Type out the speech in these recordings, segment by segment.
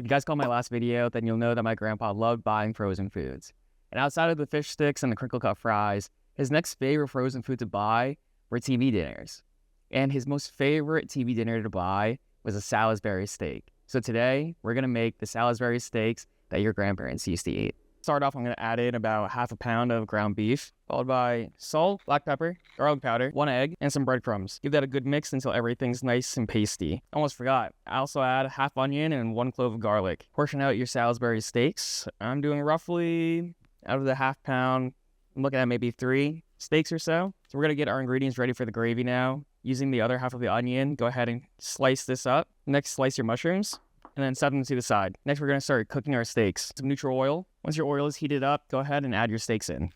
If you guys caught my last video, then you'll know that my grandpa loved buying frozen foods. And outside of the fish sticks and the crinkle cut fries, his next favorite frozen food to buy were TV dinners. And his most favorite TV dinner to buy was a Salisbury steak. So today, we're going to make the Salisbury steaks that your grandparents used to eat. Start off, I'm going to add in about half a pound of ground beef, followed by salt, black pepper, garlic powder, 1 egg, and some breadcrumbs. Give that a good mix until everything's nice and pasty. Almost forgot. I also add half onion and 1 clove of garlic. Portion out your Salisbury steaks. I'm doing roughly, out of the half pound, I'm looking at maybe 3 steaks or so. So we're going to get our ingredients ready for the gravy now. Using the other half of the onion, go ahead and slice this up. Next, slice your mushrooms, and then set them to the side. Next, we're going to start cooking our steaks. Some neutral oil. Once your oil is heated up, go ahead and add your steaks in.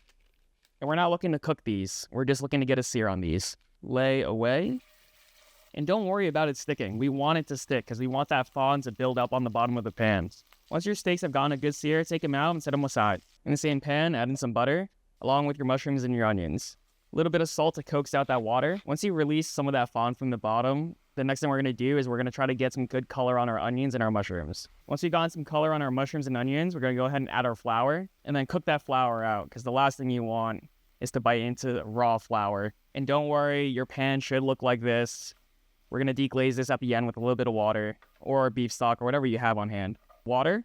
And we're not looking to cook these. We're just looking to get a sear on these. Lay away. And don't worry about it sticking. We want it to stick because we want that fond to build up on the bottom of the pan. Once your steaks have gotten a good sear, take them out and set them aside. In the same pan, add in some butter, along with your mushrooms and your onions. A little bit of salt to coax out that water. Once you release some of that fond from the bottom, the next thing we're going to do is we're going to try to get some good color on our onions and our mushrooms. Once we've gotten some color on our mushrooms and onions, we're going to go ahead and add our flour and then cook that flour out because the last thing you want is to bite into raw flour. And don't worry, your pan should look like this. We're going to deglaze this at the end with a little bit of water or beef stock or whatever you have on hand. Water.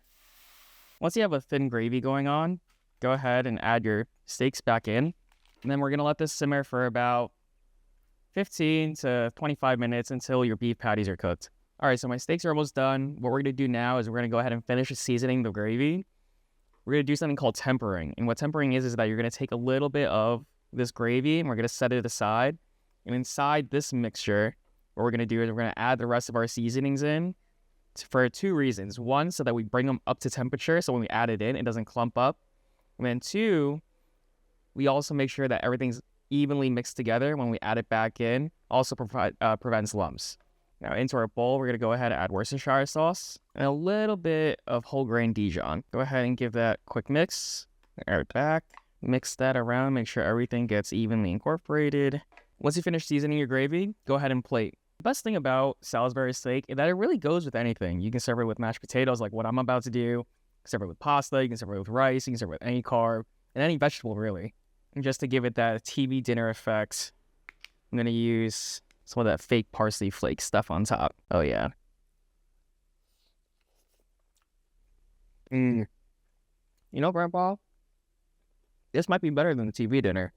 Once you have a thin gravy going on, go ahead and add your steaks back in. And then we're going to let this simmer for about 15 to 25 minutes until your beef patties are cooked. All right, so my steaks are almost done. What we're going to do now is we're going to go ahead and finish seasoning the gravy. We're going to do something called tempering. And what tempering is that you're going to take a little bit of this gravy and we're going to set it aside. And inside this mixture, what we're going to do is we're going to add the rest of our seasonings in for 2 reasons. 1, so that we bring them up to temperature, so when we add it in, it doesn't clump up. And then 2, we also make sure that everything's evenly mixed together when we add it back in. Also prevents lumps. Now into our bowl, we're going to go ahead and add Worcestershire sauce and a little bit of whole grain Dijon. Go ahead and give that a quick mix. Add it back. Mix that around. Make sure everything gets evenly incorporated. Once you finish seasoning your gravy, go ahead and plate. The best thing about Salisbury steak is that it really goes with anything. You can serve it with mashed potatoes like what I'm about to do. You can serve it with pasta. You can serve it with rice. You can serve it with any carb and any vegetable really. And just to give it that TV dinner effect, I'm going to use some of that fake parsley flake stuff on top. Oh, yeah. You know, Grandpa, this might be better than the TV dinner.